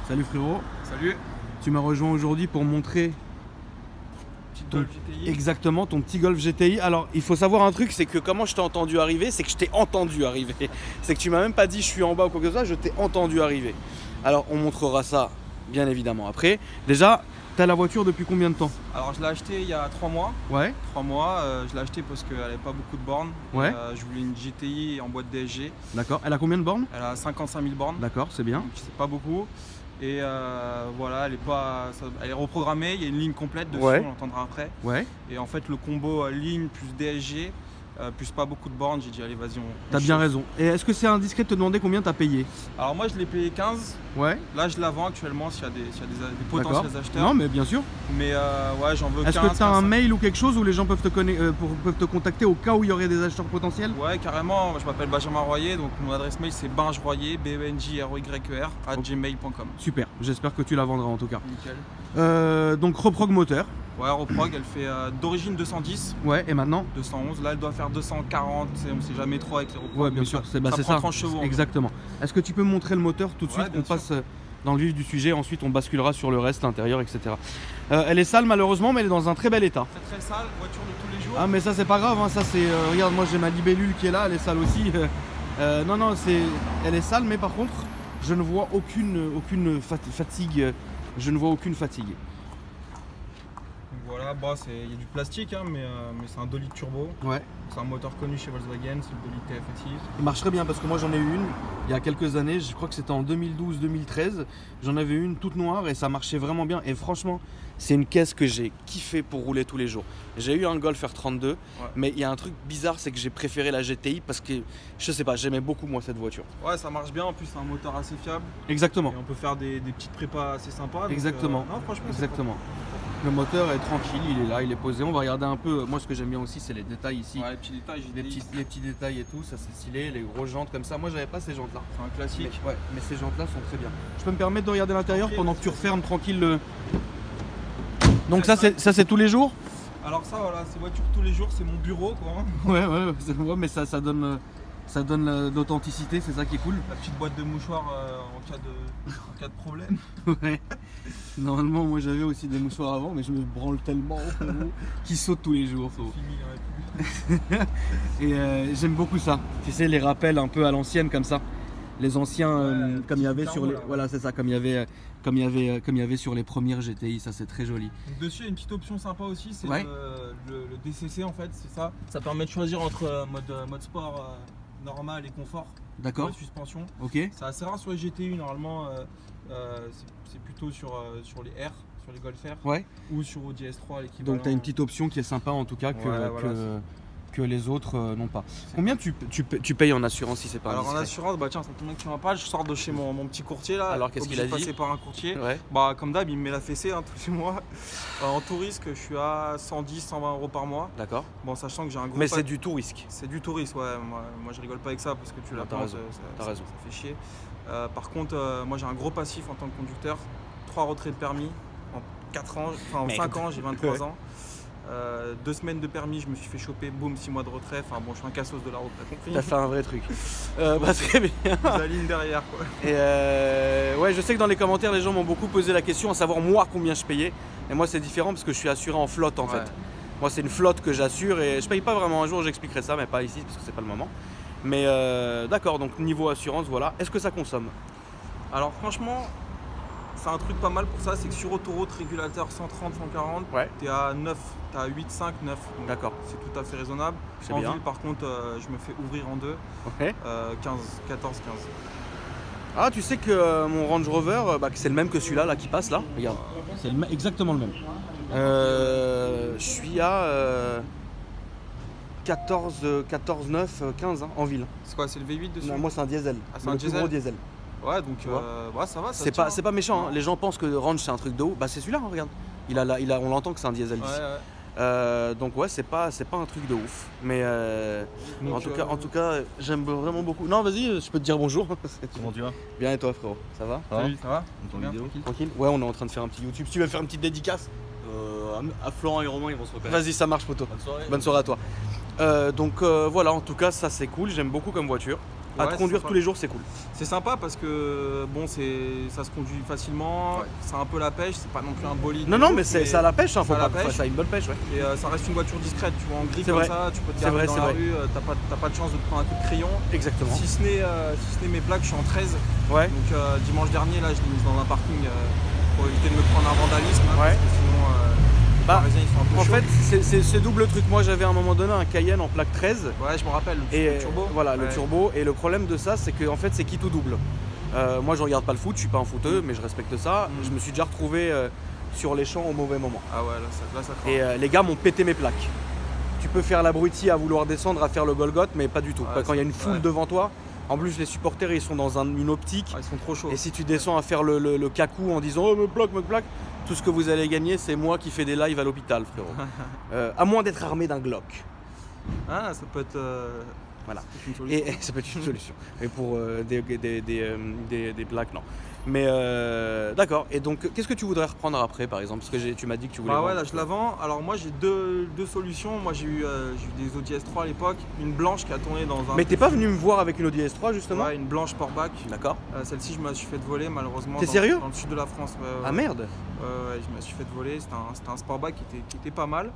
Salut frérot. Salut. Tu m'as rejoint aujourd'hui pour montrer Golf GTI. Exactement, ton petit Golf GTI. Alors il faut savoir un truc, c'est que comment je t'ai entendu arriver, c'est que je t'ai entendu arriver. C'est que tu m'as même pas dit je suis en bas ou quoi que ce soit, je t'ai entendu arriver. Alors on montrera ça bien évidemment après. Déjà, t'as la voiture depuis combien de temps? Alors je l'ai acheté il y a 3 mois. Ouais. 3 mois, je l'ai acheté parce qu'elle n'avait pas beaucoup de bornes. Ouais. Je voulais une GTI en boîte DSG. D'accord. Elle a combien de bornes? Elle a 55 000 bornes. D'accord, c'est bien. Donc c'est pas beaucoup. Et voilà, elle est reprogrammée, il y a une ligne complète dessus, Ouais. on l'entendra après. Ouais. Et en fait le combo ligne plus DSG, plus pas beaucoup de bornes, j'ai dit allez vas-y on T'as bien chauffe. raison. Et est-ce que c'est indiscret de te demander combien t'as payé? Alors moi je l'ai payé 15, Ouais. là je la vends actuellement s'il y a des potentiels acheteurs. Non mais bien sûr. Mais ouais j'en veux 15. Est-ce que tu as un 15. mail ou quelque chose où les gens peuvent te contacter au cas où il y aurait des acheteurs potentiels? Ouais carrément, je m'appelle Benjamin Royer, donc mon adresse mail c'est benjroyer, benjroyer@gmail.com. Super, j'espère que tu la vendras en tout cas. Nickel. Donc reprog moteur. Ouais, Reprog, elle fait d'origine 210, Ouais, et maintenant? 211, là elle doit faire 240, on sait jamais trop avec les Reprog. Ouais, bien sûr, c'est ça. ça. Prend 30 chevaux. Exactement. Est-ce que tu peux me montrer le moteur tout de Ouais, suite? bien On passe dans le vif du sujet, ensuite on basculera sur le reste, l'intérieur, etc. Elle est sale malheureusement, mais elle est dans un très bel état. C'est très sale, voiture de tous les jours. Ah mais ça c'est pas grave, hein. Ça c'est... regarde, moi j'ai ma libellule qui est là, elle est sale aussi. Non, elle est sale, mais par contre, je ne vois aucune fatigue. Je ne vois aucune fatigue. Donc voilà, bah, il y a du plastique, hein, mais c'est un 2 litres turbo. Ouais. C'est un moteur connu chez Volkswagen, c'est le 2 litres TFSI. Il marche très bien parce que moi j'en ai eu une il y a quelques années, je crois que c'était en 2012-2013. J'en avais une toute noire et ça marchait vraiment bien. Et franchement, c'est une caisse que j'ai kiffé pour rouler tous les jours. J'ai eu un Golf R32, mais il y a un truc bizarre, c'est que j'ai préféré la GTI parce que je sais pas, j'aimais beaucoup moi cette voiture. Ouais, ça marche bien, en plus c'est un moteur assez fiable. Exactement. Et on peut faire des petites prépas assez sympas. Donc, Exactement. non, franchement, Exactement. Le moteur est tranquille, il est là, il est posé. On va regarder un peu. Moi, ce que j'aime bien aussi, c'est les détails ici. Ouais, les petits détails, Les petits détails et tout, ça c'est stylé. Les grosses jantes comme ça. Moi, j'avais pas ces jantes là. C'est un classique. Mais ces jantes là sont très bien. Je peux me permettre de regarder l'intérieur pendant que tu refermes tranquille le. Donc ça c'est tous les jours? Alors ça voilà, c'est voiture tous les jours, c'est mon bureau quoi. Ouais, mais ça donne de l'authenticité, c'est ça qui est cool. La petite boîte de mouchoirs en cas de problème. Ouais. Normalement moi j'avais aussi des mouchoirs avant, mais je me branle tellement qu'ils sautent tous les jours. Fini, il y en a plus. Et j'aime beaucoup ça. Tu sais, les rappels un peu à l'ancienne comme ça. Les anciens comme il y avait sur les. Là, Voilà, c'est ça, comme il y avait sur les premières GTI, ça c'est très joli. Donc dessus il y a une petite option sympa aussi, c'est le DCC en fait, c'est ça. Ça permet de choisir entre mode sport normal et confort. D'accord. La suspension. Ok. C'est assez rare sur les GTI, normalement c'est plutôt sur les R, sur les Golf R. Ouais. Ou sur Audi S3 l'équivalent. Donc tu as une petite option qui est sympa en tout cas que les autres n'ont pas. Combien tu payes en assurance si c'est pas Alors en indiscret? assurance, bah tiens, ça tombe bien que tu m'en parles, je sors de chez mon petit courtier là. Alors qu'est-ce qu'il a dit? Passer par un courtier. Ouais. Bah comme d'hab, il me met la fessée tous les mois. En tout risque, je suis à 110-120 € par mois. D'accord. Bon, sachant que j'ai un gros. Mais c'est du tout risque. C'est du tout risque, ouais. Moi je rigole pas avec ça parce que tu l'as t'as pas, raison. T'as raison. ça fait chier. Par contre, moi j'ai un gros passif en tant que conducteur. 3 retraits de permis en 4 ans, enfin en 5 ans, j'ai 23 ans. 2 semaines de permis, je me suis fait choper, boum, 6 mois de retrait. Enfin bon, je suis un cassos de la route, t'as compris. T'as fait un vrai truc. Bah, très bien. La ligne derrière quoi. Et ouais, je sais que dans les commentaires, les gens m'ont beaucoup posé la question à savoir moi combien je payais. Et moi, c'est différent parce que je suis assuré en flotte en fait. Moi, c'est une flotte que j'assure et je paye pas vraiment. Un jour, j'expliquerai ça, mais pas ici parce que c'est pas le moment. Mais d'accord, donc niveau assurance, voilà. Est-ce que ça consomme? Alors franchement, c'est un truc pas mal pour ça, c'est que sur autoroute régulateur 130-140, t'es à 9, t'es à 8, 5, 9. D'accord. C'est tout à fait raisonnable. C'est en bien. ville par contre, je me fais ouvrir en deux. 15, 14, 15. Ah, tu sais que mon Range Rover, c'est le même que celui-là là, qui passe là. Regarde, c'est exactement le même. Je suis à 14, 9, 15 en ville. C'est quoi, c'est le V8 dessus? Non, moi c'est un diesel. Ah, c'est un plus gros diesel. Ouais, donc ouais, ça va. Ça c'est tient. pas méchant, hein. Les gens pensent que Range c'est un truc de haut. Bah c'est celui-là, hein, regarde. On l'entend que c'est un diesel ici. Donc ouais, c'est pas un truc de ouf. Mais donc, en tout cas, j'aime vraiment beaucoup. Non, vas-y, je peux te dire bonjour. Comment tu vas? Bien et toi, frérot? Ça va? Salut, ça va? Bien, vidéo. Tranquille? Ouais, on est en train de faire un petit YouTube. Si tu veux faire une petite dédicace? À Florent et Romain, ils vont se reconnaître. Vas-y, ça marche, poteau. Bonne soirée. Bonne soirée à toi. Donc voilà, en tout cas, ça c'est cool. J'aime beaucoup comme voiture. à te conduire tous les jours, c'est cool. C'est sympa parce que bon, ça se conduit facilement, c'est un peu la pêche, c'est pas non plus un bolide. Non, mais ça a la pêche, hein, ça a une bonne pêche. Ouais. Et ça reste une voiture discrète, tu vois, en gris comme ça, tu peux te garer dans la rue, t'as pas de chance de te prendre un coup de crayon. Exactement. Si ce n'est mes plaques, je suis en 13. Ouais. Donc dimanche dernier, là, je l'ai mise dans un parking pour éviter de me prendre un vandalisme. Hein, parce que sinon, Parisiens, ils sont un peu chauds. En fait, c'est double truc. Moi, j'avais à un moment donné un Cayenne en plaque 13. Ouais, je me rappelle, le turbo. Voilà, le turbo. Et le problème de ça, c'est que en fait, c'est qui tout double. Moi, je regarde pas le foot, je suis pas un footeux, mais je respecte ça. Je me suis déjà retrouvé sur les champs au mauvais moment. Ah ouais, là ça craint. Et les gars m'ont pété mes plaques. Tu peux faire l'abruti à vouloir descendre, à faire le Golgoth, mais pas du tout. Quand il y a une foule devant toi, en plus les supporters ils sont dans une optique. Ils sont trop chauds. Et si tu descends à faire le cacou en disant oh me plaque, tout ce que vous allez gagner c'est moi qui fais des lives à l'hôpital, frérot. À moins d'être armé d'un Glock. Ah, ça peut être. Voilà. Et ça peut être une solution. Mais pour des plaques, non. Mais d'accord. Et donc, qu'est-ce que tu voudrais reprendre après, par exemple? Parce que tu m'as dit que tu voulais. Bah ouais, là je la vends. Alors moi j'ai deux solutions. Moi j'ai eu des Audi S3 à l'époque, une blanche qui a tourné dans un. Mais t'es pas venu me voir avec une Audi S3 justement? Ouais, une blanche Sportback. D'accord. Celle-ci je me suis fait voler malheureusement. T'es sérieux? Dans le sud de la France. Ah merde. Ouais, je me suis fait voler. C'était un Sportback qui était pas mal.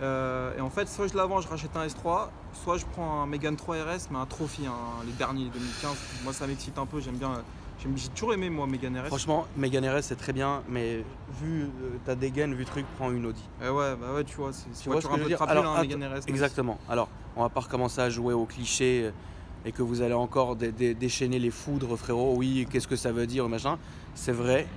Et en fait, soit je la vends, je rachète un S3, soit je prends un Mégane 3 RS, mais un Trophy, les derniers 2015. Moi, ça m'excite un peu, j'aime bien. J'ai toujours aimé, moi, Mégane RS. Franchement, Mégane RS, c'est très bien, mais vu ta dégaine, vu truc, prends une Audi. Ouais, tu vois, c'est une voiture un peu trapue, Mégane RS. Exactement. Alors, on va pas recommencer à jouer au cliché et que vous allez encore déchaîner les foudres, frérot. Oui, qu'est-ce que ça veut dire, machin. C'est vrai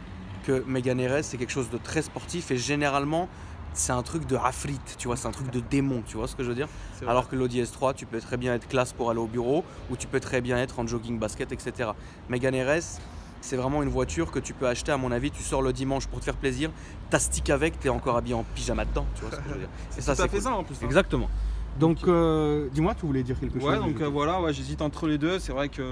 que Mégane RS, c'est quelque chose de très sportif et généralement, c'est un truc de Afrit, tu vois, c'est un truc de démon, tu vois ce que je veux dire? Alors que l'Audi S3, tu peux très bien être classe pour aller au bureau ou tu peux très bien être en jogging basket, etc. Mégane RS, c'est vraiment une voiture que tu peux acheter, à mon avis, tu sors le dimanche pour te faire plaisir, t'astiques avec, t'es encore habillé en pyjama dedans, tu vois ce que je veux dire? Et ça, c'est ça en plus. Hein. Exactement. Donc, dis-moi, tu voulais dire quelque chose? Ouais, donc voilà, j'hésite entre les deux. C'est vrai que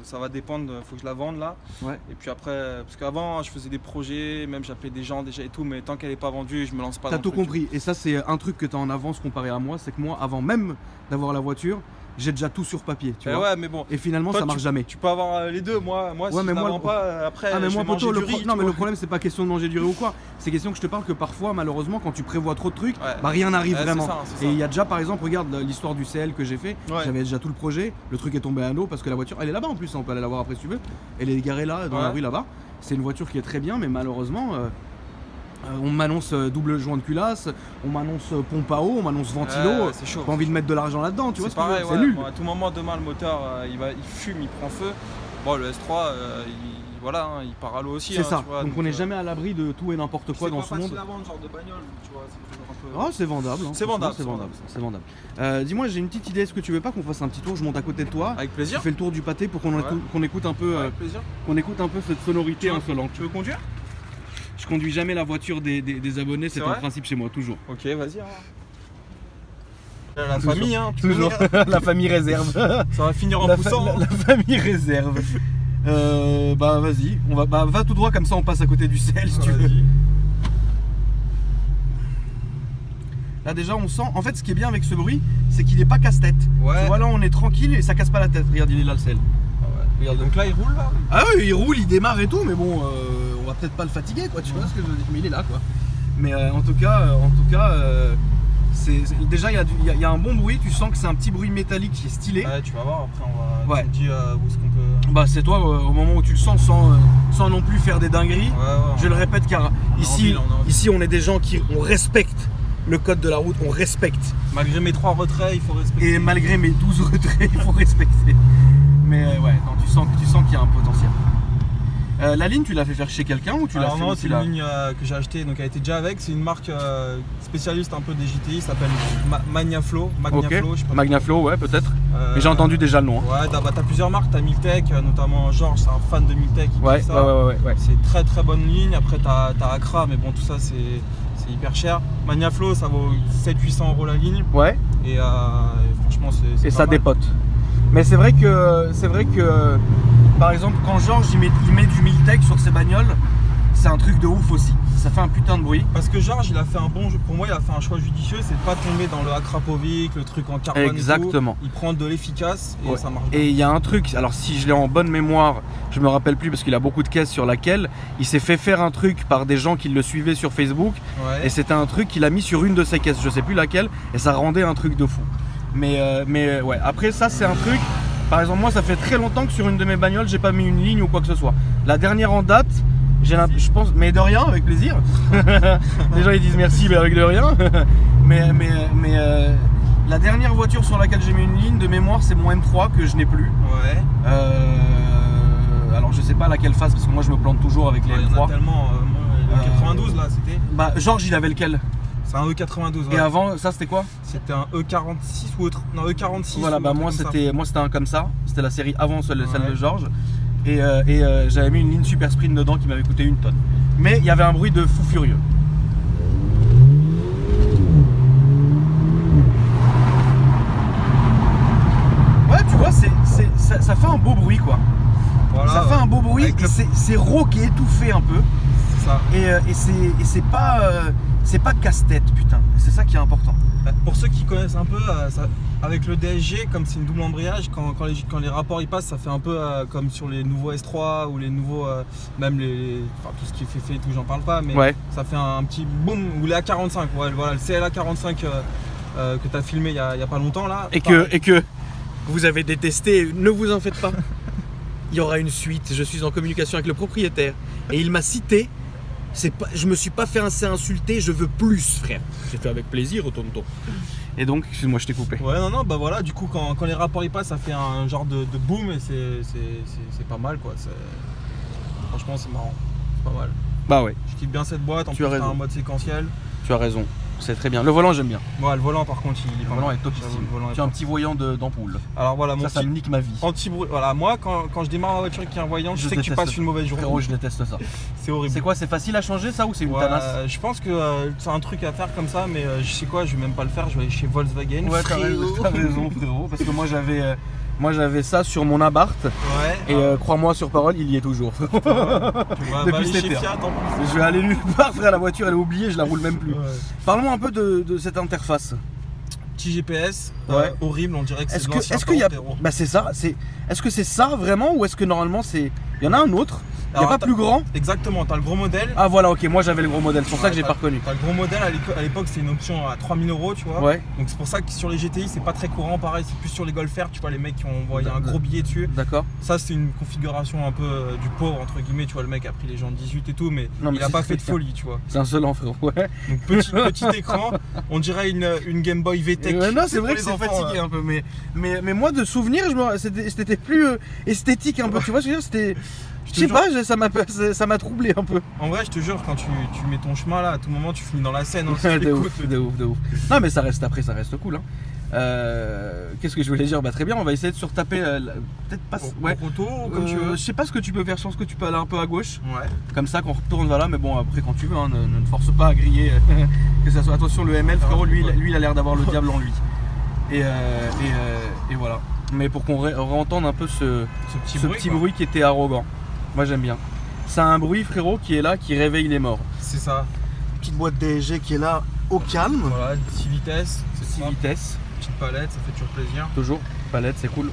ça va dépendre, faut que je la vende là. Ouais. Et puis après, parce qu'avant, je faisais des projets, même j'appelais des gens déjà et tout, mais tant qu'elle n'est pas vendue, je me lance pas dans le truc. T'as tout compris. Et ça, c'est un truc que tu as en avance comparé à moi, c'est que moi, avant même d'avoir la voiture, j'ai déjà tout sur papier, tu vois. Ouais, mais bon. Et finalement, toi, ça marche jamais. Tu peux avoir les deux. Moi, si je la vends pas, après, mais je moi, vais manger du riz. Non, mais le problème, c'est pas question de manger du riz ou quoi. C'est question que je te parle que parfois, malheureusement, quand tu prévois trop de trucs, rien n'arrive vraiment. Et il y a déjà, par exemple, regarde l'histoire du CL que j'ai fait. J'avais déjà tout le projet. Le truc est tombé à l'eau parce que la voiture, elle est là-bas en plus. On peut aller la voir après si tu veux. Elle est garée là, dans la rue là-bas. C'est une voiture qui est très bien, mais malheureusement. On m'annonce double joint de culasse, on m'annonce pompe à eau, on m'annonce ventilo. C'est chaud. Pas envie de mettre de l'argent là-dedans, tu vois. C'est pareil, c'est nul. Bon, à tout moment, demain, le moteur, il fume, il prend feu. Bon, le S3, il part à l'eau aussi. C'est ça. Tu vois, donc on n'est jamais à l'abri de tout et n'importe quoi dans ce monde. C'est pas facile à vendre, genre de bagnole, tu vois. C'est vendable. C'est vendable. C'est vendable. Dis-moi, j'ai une petite idée. Est-ce que tu veux pas qu'on fasse un petit tour? Je monte à côté de toi. Avec plaisir. Tu fais le tour du pâté pour qu'on écoute un peu. Avec plaisir. Qu'on écoute un peu cette sonorité insolente. Tu veux conduire? Je conduis jamais la voiture des abonnés, c'est un principe chez moi, toujours. Ok, vas-y. La famille, toujours. La famille réserve. Ça va finir en poussant. La famille réserve. Vas-y, va tout droit comme ça, on passe à côté du sel si tu veux. Là déjà on sent, en fait ce qui est bien avec ce bruit, c'est qu'il n'est pas casse-tête. Tu vois là on est tranquille et ça casse pas la tête. Regarde, il est là le sel. Regarde, donc là il roule là. Ah oui, il roule, il démarre et tout, mais bon, on va peut-être pas le fatiguer quoi, tu vois ce que je veux dire, mais il est là quoi. Mais en tout cas, déjà il y a un bon bruit, tu sens que c'est un petit bruit métallique qui est stylé. Ouais, tu vas voir, après on va tu me dis où est-ce qu'on peut. Bah c'est toi au moment où tu le sens sans non plus faire des dingueries. Je le répète car ici on est des gens on respecte le code de la route, on respecte. Malgré mes 3 retraits, il faut respecter. Et malgré mes 12 retraits, il faut respecter. Mais ouais, non, tu sens qu'il y a un potentiel. La ligne, tu l'as fait faire chez quelqu'un ou tu l'as fait? Non, c'est une ligne que j'ai achetée, donc elle était déjà avec. C'est une marque spécialiste un peu des GTI, ça s'appelle Magnaflow. Je sais pas. Magnaflow, ouais, peut-être. Mais j'ai entendu déjà le nom. Ouais, t'as plusieurs marques, t'as Miltech, notamment Georges, c'est un fan de Miltech. Ouais. C'est très très bonne ligne. Après, t'as Accra, mais bon, tout ça, c'est hyper cher. Magnaflow, ça vaut 700-800 € la ligne. Ouais. Et franchement, c'est. Et ça dépote. Mais c'est vrai que par exemple quand Georges il met du Miltech sur ses bagnoles, c'est un truc de ouf aussi. Ça fait un putain de bruit. Parce que Georges, il a fait un bon jeu. Pour moi, il a fait un choix judicieux, c'est de pas tomber dans le Akrapovic, le truc en carbone. Exactement. Et tout. Il prend de l'efficace et ça marche bien. Et il y a un truc, alors si je l'ai en bonne mémoire, je me rappelle plus parce qu'il a beaucoup de caisses sur laquelle il s'est fait faire un truc par des gens qui le suivaient sur Facebook. Ouais. Et c'était un truc qu'il a mis sur une de ses caisses, je sais plus laquelle, et ça rendait un truc de fou. Mais ouais, après ça c'est un truc, par exemple moi ça fait très longtemps que sur une de mes bagnoles j'ai pas mis une ligne ou quoi que ce soit. La dernière en date, je pense, mais de rien, avec plaisir. Les gens ils disent merci mais avec de rien. mais la dernière voiture sur laquelle j'ai mis une ligne de mémoire c'est mon M3 que je n'ai plus. Ouais. Alors je sais pas laquelle face parce que moi je me plante toujours avec les Il y M3. en a tellement, le 92 là c'était. Bah Georges il avait lequel? C'est un E92. Ouais. Et avant ça c'était quoi? C'était un E46 ou autre. Non, E46. Voilà, bah moi c'était un comme ça. C'était la série avant celle de Georges. Et j'avais mis une ligne Super Sprint dedans qui m'avait coûté 1 tonne. Mais il y avait un bruit de fou furieux. Ouais, tu vois, ça fait un beau bruit quoi. Voilà, ça fait un beau bruit. C'est rauque et étouffé un peu. C'est ça. Et c'est pas casse-tête, putain. C'est ça qui est important. Pour ceux qui connaissent un peu, avec le DSG, comme c'est une double embrayage, quand les rapports y passent, ça fait un peu comme sur les nouveaux S3 ou les nouveaux, même enfin, tout ce qui est fait et tout, j'en parle pas, mais ouais. Ça fait un petit boom, ou les A45, ouais, voilà, le CLA45 que tu as filmé il y a pas longtemps là. Et que vous avez détesté, ne vous en faites pas. Il y aura une suite, je suis en communication avec le propriétaire et il m'a cité. Je me suis pas fait assez insulter, je veux plus, frère. J'ai fait avec plaisir, tonton. Et donc, excuse-moi, je t'ai coupé. Ouais, non, bah voilà, du coup, quand les rapports y passent, ça fait un genre de boom et c'est pas mal, quoi. Franchement, c'est marrant. C'est pas mal. Bah ouais. Je kiffe bien cette boîte, en plus, t'as un mode séquentiel. Tu as raison, c'est très bien. Le volant, j'aime bien. Ouais, le volant, par contre, le volant est topissime. Tu as un petit voyant d'ampoule. Alors voilà, ça me nique ma vie. Anti-bruit. Voilà, moi, quand je démarre ma voiture avec un voyant, je sais que tu passes une mauvaise journée. Frérot, je déteste ça. C'est horrible. C'est quoi, c'est facile à changer ça ou c'est une tanasse? Je pense que c'est un truc à faire comme ça, mais je sais quoi, je vais même pas le faire, je vais aller chez Volkswagen. Ouais, t'as raison, frérot, parce que moi j'avais ça sur mon Abarth. Ouais. Et crois-moi sur parole, il y est toujours. Tu vois, depuis cet été. Je vais aller nulle part, frère, la voiture elle est oubliée, je la roule même plus. Ouais. Parlons un peu de cette interface. Petit GPS, horrible, on dirait que c'est est-ce qu'il y a... Bah c'est ça, est-ce que c'est ça vraiment ou est-ce que normalement c'est... Il y en a un autre? Il n'y a pas plus grand? Exactement, t'as le gros modèle. Ah voilà, ok, moi j'avais le gros modèle, c'est pour ça que j'ai pas reconnu. T'as le gros modèle, à l'époque c'était une option à 3000 €, tu vois. Ouais. Donc c'est pour ça que sur les GTI c'est pas très courant, pareil, c'est plus sur les Golf R, tu vois, les mecs qui ont envoyé un gros billet dessus. D'accord. Ça c'est une configuration un peu du pauvre, entre guillemets, tu vois, le mec a pris les gens de 18 et tout, mais il a pas fait de folie, tu vois. C'est insolent, frérot, ouais. Donc petit écran, on dirait une Game Boy VTech. Non, c'est vrai que c'est fatigué un peu, mais moi de souvenir, c'était plus esthétique un peu, tu vois, je veux dire, c'était... Je sais pas, ça m'a troublé un peu. En vrai, je te jure, quand tu mets ton chemin là, à tout moment tu finis dans la scène. Hein, de ouf. Non mais ça reste cool. Hein. Qu'est-ce que je voulais dire? Bah très bien, on va essayer de surtaper peut-être pas... Ouais. Auto, comme tu veux. Je sais pas ce que tu peux faire, je pense que tu peux aller un peu à gauche. Ouais. Comme ça qu'on retourne vers là, mais bon après quand tu veux, hein, ne te force pas à griller. Que ça soit, attention, le ML frérot, lui il a l'air d'avoir le diable en lui. Et voilà. Mais pour qu'on réentende un peu ce petit bruit qui était arrogant. Moi j'aime bien. C'est un bruit, frérot, qui est là, qui réveille les morts. C'est ça. Petite boîte DSG qui est là au calme. Voilà, 6 vitesses. 6 vitesses. Petite palette, ça fait toujours plaisir. Toujours, palette, c'est cool.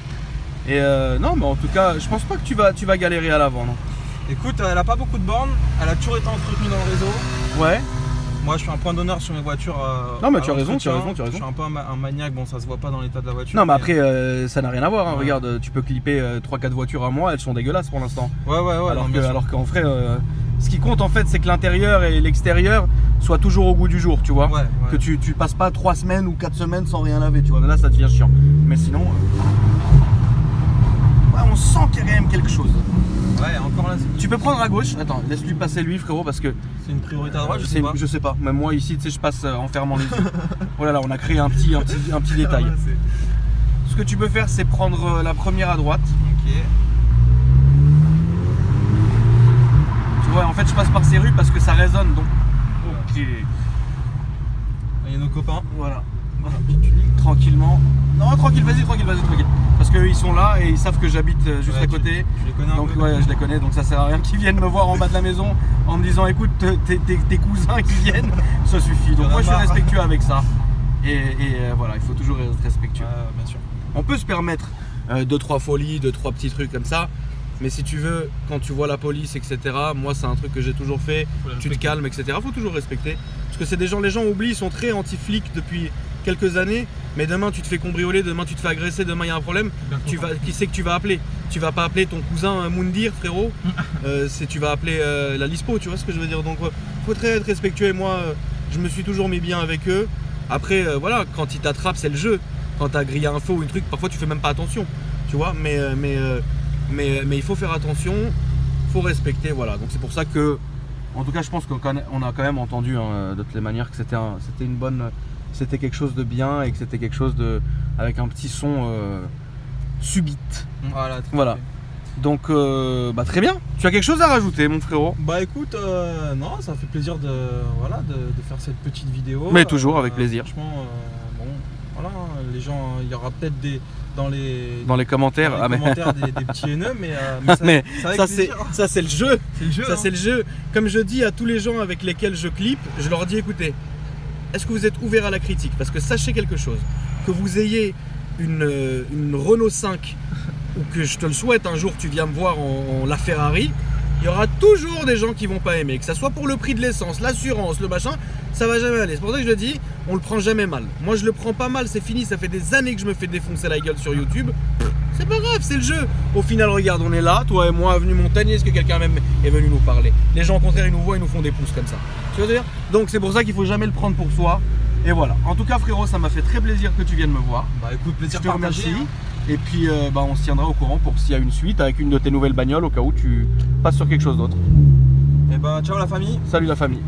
Et non, mais en tout cas, je pense pas que tu vas galérer à l'avant, non? Écoute, elle a pas beaucoup de bornes, elle a toujours été entretenue dans le réseau. Ouais. Moi je fais un point d'honneur sur mes voitures. Non mais tu as raison. Je suis un peu un maniaque, bon ça se voit pas dans l'état de la voiture. Non mais après ça n'a rien à voir, hein. Ouais. Regarde, tu peux clipper 3-4 voitures à moi, elles sont dégueulasses pour l'instant. Ouais. Alors qu'en vrai, ce qui compte en fait c'est que l'intérieur et l'extérieur soient toujours au goût du jour, tu vois. Ouais. Que tu passes pas 3 semaines ou 4 semaines sans rien laver, tu vois. Là ça devient chiant. Mais sinon, on sent qu'il y a quand même quelque chose. Ouais, encore là. Tu peux prendre à gauche. Attends, laisse-lui passer lui, frérot, parce que c'est une priorité à droite. Je sais pas. Même moi ici, tu sais, je passe en fermant les yeux. Oh là là, on a créé un petit détail. Ce que tu peux faire, c'est prendre la première à droite. Ok. Tu vois, en fait, je passe par ces rues parce que ça résonne, donc. Ok. Il y a nos copains. Voilà. tranquillement. Non, tranquille, vas-y, tranquille. Parce qu'ils sont là et ils savent que j'habite juste à côté. Tu les connais un donc peu. ouais, je les connais, donc ça sert à rien qu'ils viennent me voir en bas de la maison en me disant écoute, tes cousins qui viennent, ça suffit. Donc moi je suis respectueux avec ça. Et voilà, il faut toujours être respectueux. Bien sûr. On peut se permettre 2-3 folies, 2-3 petits trucs comme ça. Mais si tu veux, quand tu vois la police, etc., moi c'est un truc que j'ai toujours fait, tu te calmes, etc. Faut toujours respecter. Parce que c'est des gens, les gens oublient, ils sont très anti-flics depuis quelques années. Mais demain tu te fais cambrioler, demain tu te fais agresser, demain il y a un problème. Qui c'est que tu vas appeler? Tu vas pas appeler ton cousin Moundir, frérot. Tu vas appeler la Lispo, tu vois ce que je veux dire. Donc faut être respectueux. Et moi, je me suis toujours mis bien avec eux. Après, voilà, quand ils t'attrapent, c'est le jeu. Quand tu as grillé un feu ou un truc, parfois tu fais même pas attention. Tu vois, mais il faut faire attention, faut respecter, voilà. Donc c'est pour ça que, en tout cas, je pense qu'on a quand même entendu de toutes les manières que c'était quelque chose de bien et que c'était quelque chose avec un petit son subite. Voilà. Donc très bien. Tu as quelque chose à rajouter, mon frérot? Bah écoute, non, ça fait plaisir de faire cette petite vidéo. Mais toujours avec plaisir. Franchement, bon, voilà, les gens, il y aura peut-être dans les commentaires, des petits haineux, mais ça c'est le jeu. Ça c'est le jeu. Comme je dis à tous les gens avec lesquels je clippe, je leur dis écoutez, est-ce que vous êtes ouverts à la critique? Parce que sachez quelque chose, que vous ayez une Renault 5 ou que je te le souhaite un jour tu viens me voir en la Ferrari, il y aura toujours des gens qui vont pas aimer, que ça soit pour le prix de l'essence, l'assurance, le machin, ça va jamais aller. C'est pour ça que je le dis, on le prend jamais mal. Moi je le prends pas mal, c'est fini, ça fait des années que je me fais défoncer la gueule sur YouTube. C'est pas grave, c'est le jeu. Au final, regarde, on est là, toi et moi, avenue Montagnier, est-ce que quelqu'un même est venu nous parler? Les gens au contraire, ils nous voient, ils nous font des pouces comme ça. Tu veux dire? Donc c'est pour ça qu'il faut jamais le prendre pour soi. Et voilà. En tout cas, frérot, ça m'a fait très plaisir que tu viennes me voir. Bah écoute, plaisir je te partagé. Remercie. Et puis on se tiendra au courant pour s'il y a une suite avec une de tes nouvelles bagnoles au cas où tu passes sur quelque chose d'autre. Et ben ciao la famille. Salut la famille.